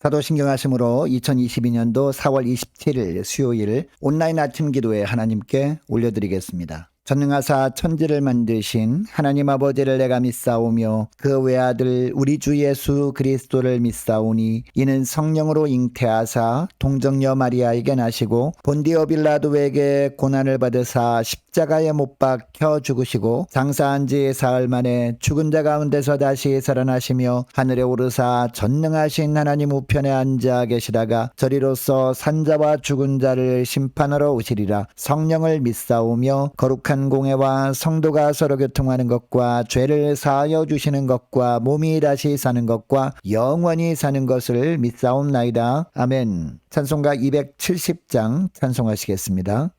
사도신경 하심으로 2022년도 4월 27일 수요일 온라인 아침 기도에 하나님께 올려드리겠습니다. 전능하사 천지를 만드신 하나님 아버지를 내가 믿사오며 그 외아들 우리 주 예수 그리스도를 믿사오니 이는 성령으로 잉태하사 동정녀 마리아에게 나시고 본디오 빌라도에게 고난을 받으사 십자가에 못 박혀 죽으시고 장사한 지 사흘 만에 죽은 자 가운데서 다시 살아나시며 하늘에 오르사 전능하신 하나님 우편에 앉아 계시다가 저리로서 산자와 죽은 자를 심판하러 오시리라. 성령을 믿사오며 거룩한 공회와 성도가 서로 교통하는 것과 죄를 사하여 주시는 것과 몸이 다시 사는 것과 영원히 사는 것을 믿사옵나이다. 아멘. 찬송가 270장 찬송하시겠습니다.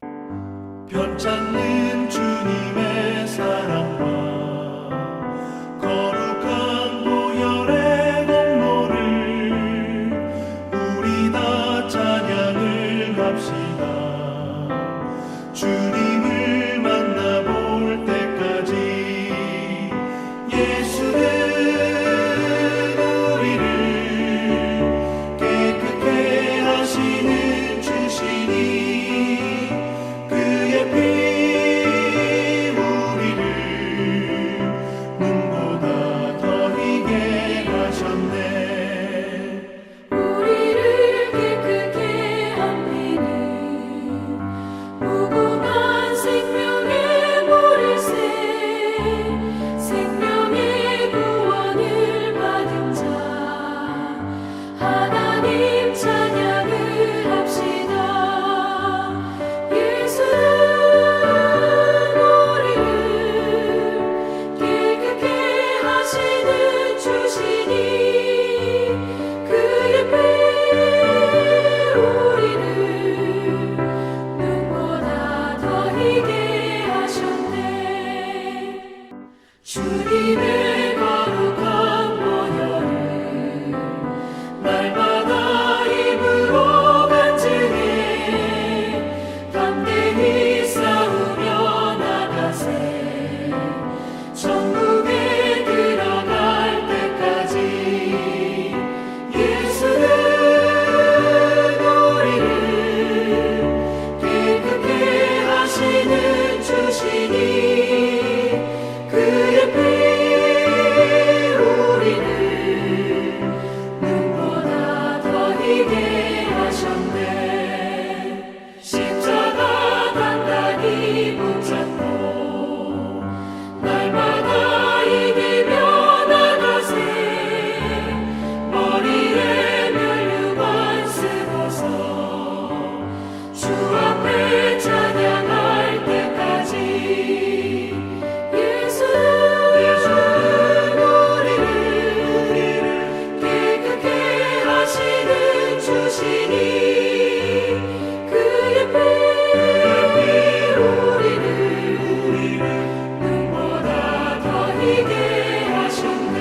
편찮는 주님의 사랑과 거룩한 보혈의 공로를 우리 다 찬양을 합시다. 주님을 만나볼 때까지 예수는 우리를 깨끗게 하시는 주시니 그의 피 우리를 눈보다 더 희게 하셨네. 우리를 깨끗게 한 피는 무궁한 생명의 보리새 생명의 구원을 받은 자 하나님 찬양을 합시다. 예수는 우리를 깨끗게 하시는 주시니 그의 피 우리를 눈보다 더 희게 하셨네. 주님의 거룩한 보혈을 날마다 입으로 간증해 담대히 싸우며 나가세. 천국에 들어갈 때까지 예수는 우리를 깨끗게 하시는 주시니 그의 피 우리를 눈보다 더 희게 하셨네. 십자가 단단히 붙잡고 날마다 이기며 나가세. 머리에 면류관 쓰고서 주 앞에 찬양할 때까지 예수는 우리를 깨끗게 하시는 주시니 그의 피 우리를 눈보다 더 희게 하셨네.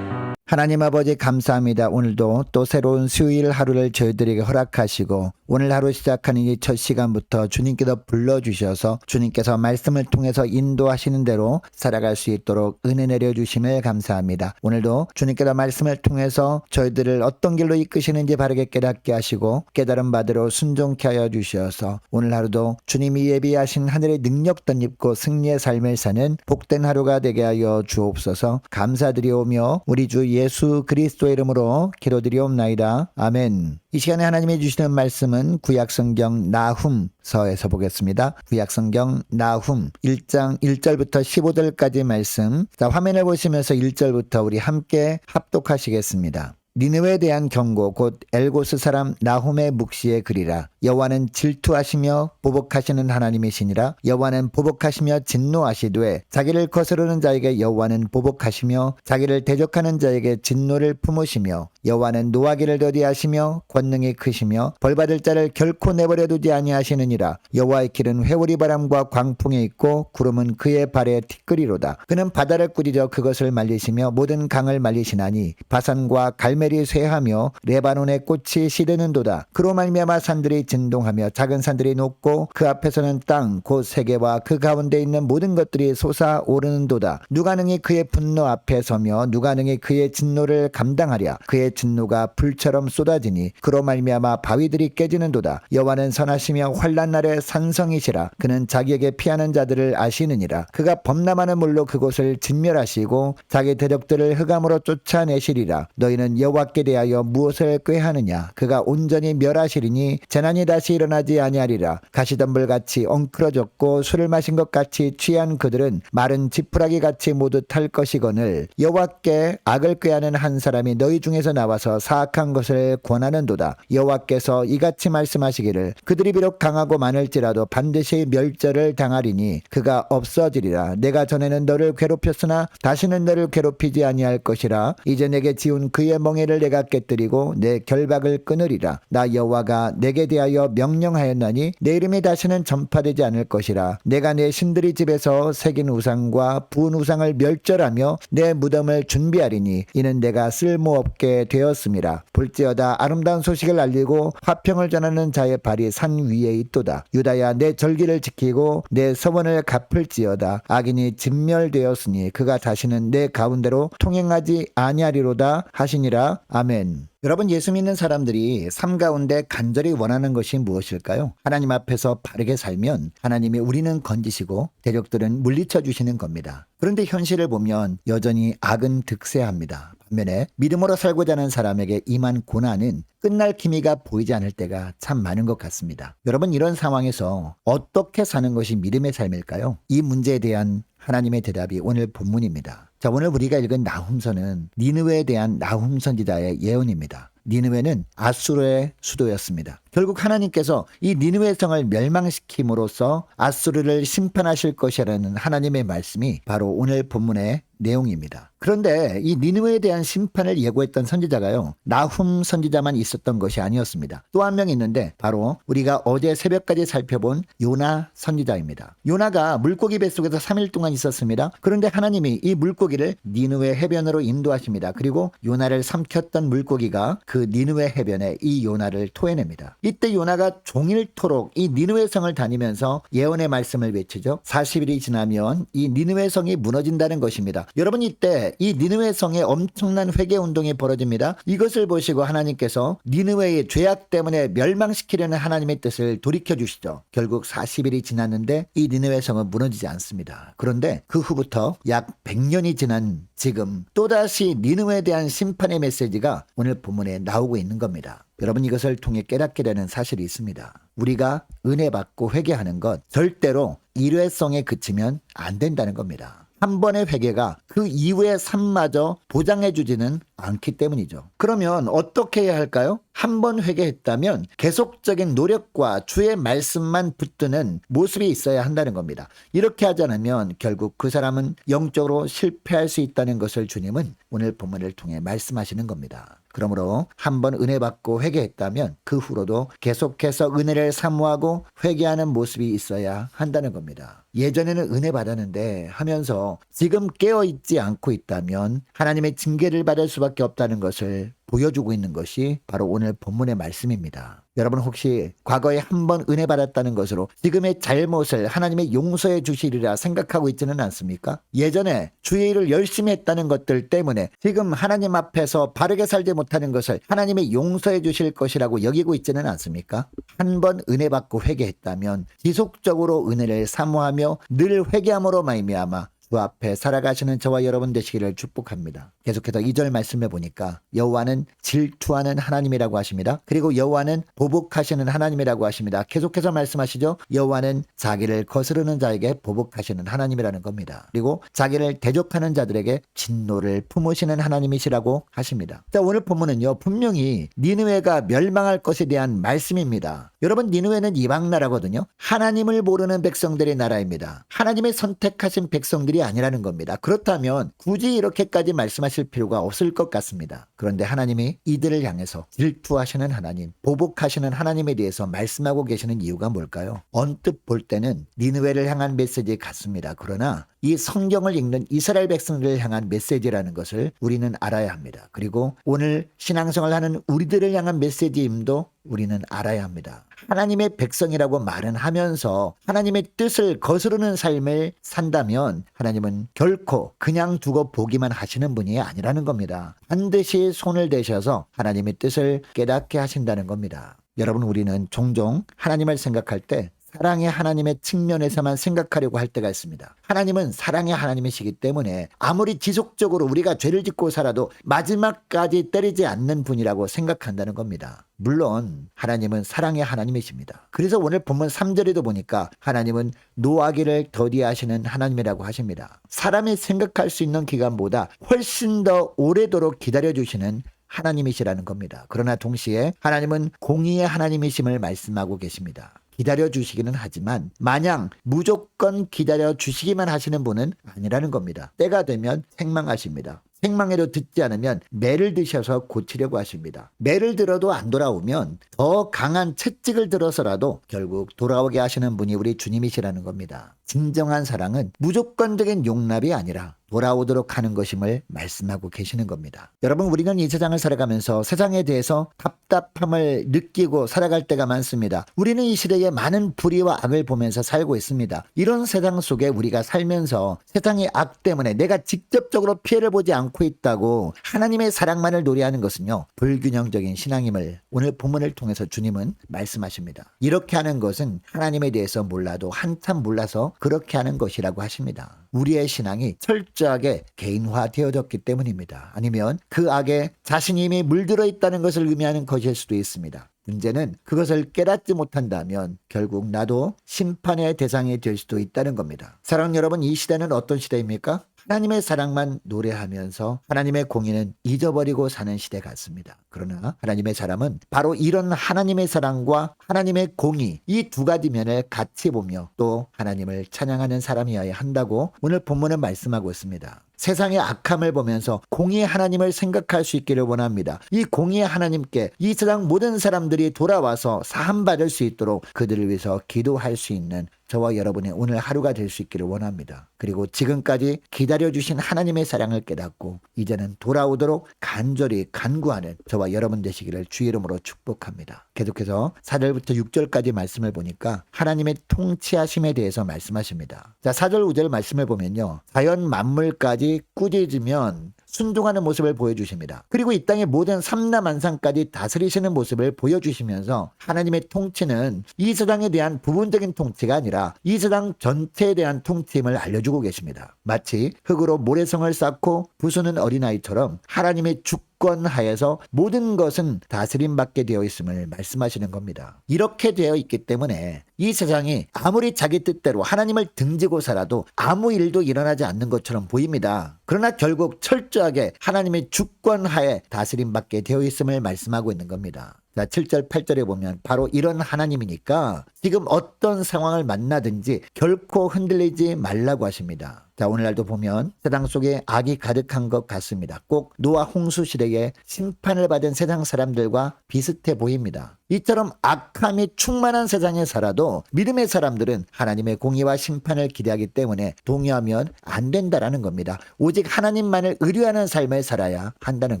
하나님 아버지 감사합니다. 오늘도 또 새로운 수요일 하루를 저희들에게 허락하시고 오늘 하루 시작하는 이 첫 시간부터 주님께서 불러주셔서 주님께서 말씀을 통해서 인도하시는 대로 살아갈 수 있도록 은혜 내려주심을 감사합니다. 오늘도 주님께서 말씀을 통해서 저희들을 어떤 길로 이끄시는지 바르게 깨닫게 하시고 깨달음 받으러 순종케 하여 주셔서 오늘 하루도 주님이 예비하신 하늘의 능력 덧입고 승리의 삶을 사는 복된 하루가 되게 하여 주옵소서. 감사드리오며 우리 주 예수 그리스도의 이름으로 기도드리옵나이다. 아멘. 이 시간에 하나님이 주시는 말씀은 구약성경 나훔서에서 보겠습니다. 구약성경 나훔 1장 1절부터 15절까지 말씀. 자, 화면을 보시면서 1절부터 우리 함께 합독하시겠습니다. 니느웨에 대한 경고 곧 엘고스 사람 나훔의 묵시의 글이라. 여호와는 질투하시며 보복하시는 하나님이시니라. 여호와는 보복하시며 진노하시되 자기를 거스르는 자에게 여호와는 보복하시며 자기를 대적하는 자에게 진노를 품으시며 여호와는 노하기를 더디하시며 권능이 크시며 벌받을 자를 결코 내버려 두지 아니하시느니라. 여호와의 길은 회오리 바람과 광풍에 있고 구름은 그의 발에 티끌이로다. 그는 바다를 꾸짖어 그것을 말리시며 모든 강을 말리시나니 바산과 갈멜 가르멜이 쇠하며 레바논의 꽃이 시드는도다. 그로 말미암아 산들이 진동하며 작은 산들이 높고 그 앞에서는 땅 곧 세계와 그 가운데 있는 모든 것들이 솟아오르는도다. 누가 능히 그의 분노 앞에 서며 누가 능히 그의 진노를 감당하랴. 그의 진노가 불처럼 쏟아지니 그로 말미암아 바위들이 깨지는도다. 여호와는 선하시며 환난 날에 산성이시라. 그는 자기에게 피하는 자들을 아시느니라. 그가 범람하는 물로 그곳을 진멸하시고 자기 대적들을 흑암으로 쫓아내시리라. 너희는 여호와께 대하여 무엇을 꾀하느냐. 그가 온전히 멸하시리니 재난이 다시 일어나지 아니하리라. 가시덤불같이 엉클어졌고 술을 마신 것 같이 취한 그들은 마른 지푸라기 같이 모두 탈 것이거늘 여호와께 악을 꾀하는 한 사람이 너희 중에서 나와서 사악한 것을 권하는도다. 여호와께서 이같이 말씀하시기를 그들이 비록 강하고 많을지라도 반드시 멸절을 당하리니 그가 없어지리라. 내가 전에는 너를 괴롭혔으나 다시는 너를 괴롭히지 아니할 것이라. 이제 내게 지운 그의 멍에를 내가 깨뜨리고 내 결박을 끊으리라. 나 여호와가 내게 대하여 명령하였나니 내 이름이 다시는 전파되지 않을 것이라. 내가 내 신들이 집에서 새긴 우상과 부은 우상을 멸절하며 내 무덤을 준비하리니 이는 내가 쓸모없게 되었음이라. 볼지어다 아름다운 소식을 알리고 화평을 전하는 자의 발이 산 위에 있도다. 유다야 내 절기를 지키고 내 서원을 갚을지어다. 악인이 진멸되었으니 그가 다시는 내 가운데로 통행하지 아니하리로다 하시니라. 아멘. 여러분, 예수 믿는 사람들이 삶 가운데 간절히 원하는 것이 무엇일까요? 하나님 앞에서 바르게 살면 하나님이 우리는 건지시고 대적들은 물리쳐 주시는 겁니다. 그런데 현실을 보면 여전히 악은 득세합니다. 반면에 믿음으로 살고자 하는 사람에게 임한 고난은 끝날 기미가 보이지 않을 때가 참 많은 것 같습니다. 여러분, 이런 상황에서 어떻게 사는 것이 믿음의 삶일까요? 이 문제에 대한 하나님의 대답이 오늘 본문입니다. 자, 오늘 우리가 읽은 나훔서는 니느웨에 대한 나훔 선지자의 예언입니다. 니느웨는 아수르의 수도였습니다. 결국 하나님께서 이 니느웨 성을 멸망시킴으로써 아수르를 심판하실 것이라는 하나님의 말씀이 바로 오늘 본문의 내용입니다. 그런데 이 니느웨에 대한 심판을 예고했던 선지자가요, 나훔 선지자만 있었던 것이 아니었습니다. 또 한 명 있는데 바로 우리가 어제 새벽까지 살펴본 요나 선지자입니다. 요나가 물고기 뱃속에서 3일 동안 있었습니다. 그런데 하나님이 이 물고기를 니느웨 해변으로 인도하십니다. 그리고 요나를 삼켰던 물고기가 그 니느웨 해변에 이 요나를 토해냅니다. 이때 요나가 종일토록 이 니느웨 성을 다니면서 예언의 말씀을 외치죠. 40일이 지나면 이 니느웨 성이 무너진다는 것입니다. 여러분, 이때 이 니느웨 성에 엄청난 회개 운동이 벌어집니다. 이것을 보시고 하나님께서 니느웨의 죄악 때문에 멸망시키려는 하나님의 뜻을 돌이켜 주시죠. 결국 40일이 지났는데 이 니느웨 성은 무너지지 않습니다. 그런데 그 후부터 약 100년이 지난 지금 또다시 니느웨에 대한 심판의 메시지가 오늘 본문에 나오고 있는 겁니다. 여러분, 이것을 통해 깨닫게 되는 사실이 있습니다. 우리가 은혜 받고 회개하는 것 절대로 일회성에 그치면 안 된다는 겁니다. 한 번의 회개가 그 이후의 삶마저 보장해주지는 않기 때문이죠. 그러면 어떻게 해야 할까요? 한 번 회개했다면 계속적인 노력과 주의 말씀만 붙드는 모습이 있어야 한다는 겁니다. 이렇게 하지 않으면 결국 그 사람은 영적으로 실패할 수 있다는 것을 주님은 오늘 본문을 통해 말씀하시는 겁니다. 그러므로 한 번 은혜 받고 회개했다면 그 후로도 계속해서 은혜를 사모하고 회개하는 모습이 있어야 한다는 겁니다. 예전에는 은혜 받았는데 하면서 지금 깨어있지 않고 있다면 하나님의 징계를 받을 수밖에 없다는 것을 보여주고 있는 것이 바로 오늘 본문의 말씀입니다. 여러분, 혹시 과거에 한 번 은혜 받았다는 것으로 지금의 잘못을 하나님의 용서해 주시리라 생각하고 있지는 않습니까? 예전에 주의 일을 열심히 했다는 것들 때문에 지금 하나님 앞에서 바르게 살지 못하는 것을 하나님의 용서해 주실 것이라고 여기고 있지는 않습니까? 한 번 은혜 받고 회개했다면 지속적으로 은혜를 사모하며 늘 회개함으로 말미암아 주 앞에 살아가시는 저와 여러분 되시기를 축복합니다. 계속해서 2절 말씀을 보니까 여호와는 질투하는 하나님이라고 하십니다. 그리고 여호와는 보복하시는 하나님이라고 하십니다. 계속해서 말씀하시죠. 여호와는 자기를 거스르는 자에게 보복하시는 하나님이라는 겁니다. 그리고 자기를 대적하는 자들에게 진노를 품으시는 하나님이시라고 하십니다. 자, 오늘 본문은요, 분명히 니느웨가 멸망할 것에 대한 말씀입니다. 여러분, 니느웨는 이방 나라거든요. 하나님을 모르는 백성들의 나라입니다. 하나님의 선택하신 백성들이 아니라는 겁니다. 그렇다면 굳이 이렇게까지 말씀하실 필요가 없을 것 같습니다. 그런데 하나님이 이들을 향해서 질투하시는 하나님, 보복하시는 하나님에 대해서 말씀하고 계시는 이유가 뭘까요? 언뜻 볼 때는 니느웨를 향한 메시지 같습니다. 그러나 이 성경을 읽는 이스라엘 백성들을 향한 메시지라는 것을 우리는 알아야 합니다. 그리고 오늘 신앙생활을 하는 우리들을 향한 메시지임도 우리는 알아야 합니다. 하나님의 백성이라고 말은 하면서 하나님의 뜻을 거스르는 삶을 산다면 하나님은 결코 그냥 두고 보기만 하시는 분이 아니라는 겁니다. 반드시 손을 대셔서 하나님의 뜻을 깨닫게 하신다는 겁니다. 여러분, 우리는 종종 하나님을 생각할 때 사랑의 하나님의 측면에서만 생각하려고 할 때가 있습니다. 하나님은 사랑의 하나님이시기 때문에 아무리 지속적으로 우리가 죄를 짓고 살아도 마지막까지 때리지 않는 분이라고 생각한다는 겁니다. 물론 하나님은 사랑의 하나님이십니다. 그래서 오늘 본문 3절에도 보니까 하나님은 노하기를 더디하시는 하나님이라고 하십니다. 사람이 생각할 수 있는 기간보다 훨씬 더 오래도록 기다려주시는 하나님이시라는 겁니다. 그러나 동시에 하나님은 공의의 하나님이심을 말씀하고 계십니다. 기다려 주시기는 하지만 마냥 무조건 기다려 주시기만 하시는 분은 아니라는 겁니다. 때가 되면 책망하십니다. 책망에도 듣지 않으면 매를 드셔서 고치려고 하십니다. 매를 들어도 안 돌아오면 더 강한 채찍을 들어서라도 결국 돌아오게 하시는 분이 우리 주님이시라는 겁니다. 진정한 사랑은 무조건적인 용납이 아니라 돌아오도록 하는 것임을 말씀하고 계시는 겁니다. 여러분, 우리는 이 세상을 살아가면서 세상에 대해서 답답함을 느끼고 살아갈 때가 많습니다. 우리는 이 시대에 많은 불의와 악을 보면서 살고 있습니다. 이런 세상 속에 우리가 살면서 세상의 악 때문에 내가 직접적으로 피해를 보지 않고 있다고 하나님의 사랑만을 노래하는 것은요, 불균형적인 신앙임을 오늘 본문을 통해서 주님은 말씀하십니다. 이렇게 하는 것은 하나님에 대해서 몰라도 한참 몰라서 그렇게 하는 것이라고 하십니다. 우리의 신앙이 철저하게 개인화되어졌기 때문입니다. 아니면 그 악에 자신이 이미 물들어 있다는 것을 의미하는 것일 수도 있습니다. 문제는 그것을 깨닫지 못한다면 결국 나도 심판의 대상이 될 수도 있다는 겁니다. 사랑하는 여러분, 이 시대는 어떤 시대입니까? 하나님의 사랑만 노래하면서 하나님의 공의는 잊어버리고 사는 시대 같습니다. 그러나 하나님의 사람은 바로 이런 하나님의 사랑과 하나님의 공의, 이 두 가지 면을 같이 보며 또 하나님을 찬양하는 사람이어야 한다고 오늘 본문은 말씀하고 있습니다. 세상의 악함을 보면서 공의의 하나님을 생각할 수 있기를 원합니다. 이 공의의 하나님께 이 세상 모든 사람들이 돌아와서 사함받을 수 있도록 그들을 위해서 기도할 수 있는 저와 여러분의 오늘 하루가 될 수 있기를 원합니다. 그리고 지금까지 기다려주신 하나님의 사랑을 깨닫고 이제는 돌아오도록 간절히 간구하는 저와 여러분 되시기를 주 이름으로 축복합니다. 계속해서 4절부터 6절까지 말씀을 보니까 하나님의 통치하심에 대해서 말씀하십니다. 자, 4절 5절 말씀을 보면요, 자연 만물까지 꾸짖으면 순종하는 모습을 보여주십니다. 그리고 이 땅의 모든 삼라만상까지 다스리시는 모습을 보여주시면서 하나님의 통치는 이 세상에 대한 부분적인 통치가 아니라 이 세상 전체에 대한 통치임을 알려주고 계십니다. 마치 흙으로 모래성을 쌓고 부수는 어린아이처럼 하나님의 주권 하에서 모든 것은 다스림받게 되어 있음을 말씀하시는 겁니다. 이렇게 되어 있기 때문에 이 세상이 아무리 자기 뜻대로 하나님을 등지고 살아도 아무 일도 일어나지 않는 것처럼 보입니다. 그러나 결국 철저하게 하나님의 주권 하에 다스림받게 되어 있음을 말씀하고 있는 겁니다. 자, 7절 8절에 보면 바로 이런 하나님이니까 지금 어떤 상황을 만나든지 결코 흔들리지 말라고 하십니다. 자, 오늘날도 보면 세상 속에 악이 가득한 것 같습니다. 꼭 노아 홍수 시대에 심판을 받은 세상 사람들과 비슷해 보입니다. 이처럼 악함이 충만한 세상에 살아도 믿음의 사람들은 하나님의 공의와 심판을 기대하기 때문에 동요하면 안 된다라는 겁니다. 오직 하나님만을 의뢰하는 삶을 살아야 한다는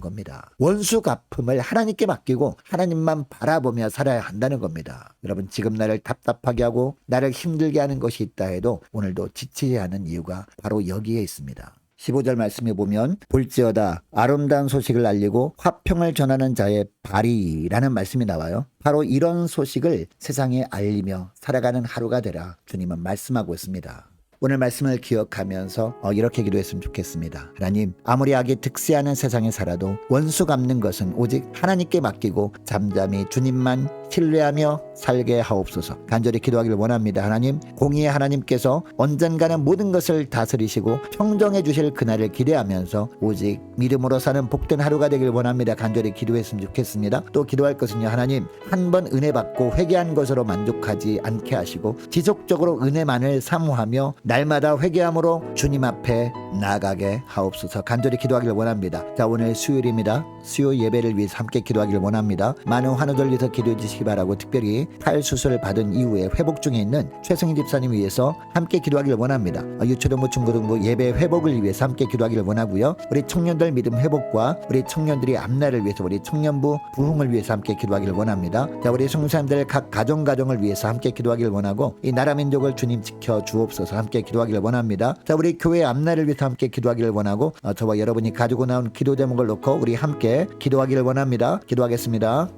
겁니다. 원수 갚음을 하나님께 맡기고 하나님만 바라보며 살아야 한다는 겁니다. 여러분, 지금 나를 답답하게 하고 나를 힘들게 하는 것이 있다 해도 오늘도 지치지 않은 이유가 바로 여기에 있습니다. 15절 말씀에 보면 볼지어다 아름다운 소식을 알리고 화평을 전하는 자의 발이라는 말씀이 나와요. 바로 이런 소식을 세상에 알리며 살아가는 하루가 되라 주님은 말씀하고 있습니다. 오늘 말씀을 기억하면서 이렇게 기도했으면 좋겠습니다. 하나님, 아무리 악이 득세하는 세상에 살아도 원수 갚는 것은 오직 하나님께 맡기고 잠잠히 주님만 신뢰하며 살게 하옵소서. 간절히 기도하기를 원합니다. 하나님, 공의의 하나님께서 언젠가는 모든 것을 다스리시고 평정해 주실 그날을 기대하면서 오직 믿음으로 사는 복된 하루가 되길 원합니다. 간절히 기도했으면 좋겠습니다. 또 기도할 것은요, 하나님, 한 번 은혜 받고 회개한 것으로 만족하지 않게 하시고 지속적으로 은혜만을 사모하며 날마다 회개함으로 주님 앞에 나아가게 하옵소서. 간절히 기도하기를 원합니다. 자, 오늘 수요일입니다. 수요 예배를 위해서 함께 기도하기를 원합니다. 많은 환호 돌려서 기도해 주시기 바라고, 특별히 팔 수술을 받은 이후에 회복 중에 있는 최승희 집사님 위해서 함께 기도하기를 원합니다. 유초등부 중고등부 예배 회복을 위해서 함께 기도하기를 원하고요. 우리 청년들 믿음 회복과 우리 청년들이 앞날을 위해서, 우리 청년부 부흥을 위해서 함께 기도하기를 원합니다. 자, 우리 성도님들 각 가정을 위해서 함께 기도하기를 원하고, 이 나라 민족을 주님 지켜 주옵소서 함께 기도하기를 원합니다. 자, 우리 교회 앞날을 위해서 함께 기도하기를 원하고, 저와 여러분이 가지고 나온 기도 제목을 놓고 우리 함께 기도하기를 원합니다. 기도하겠습니다.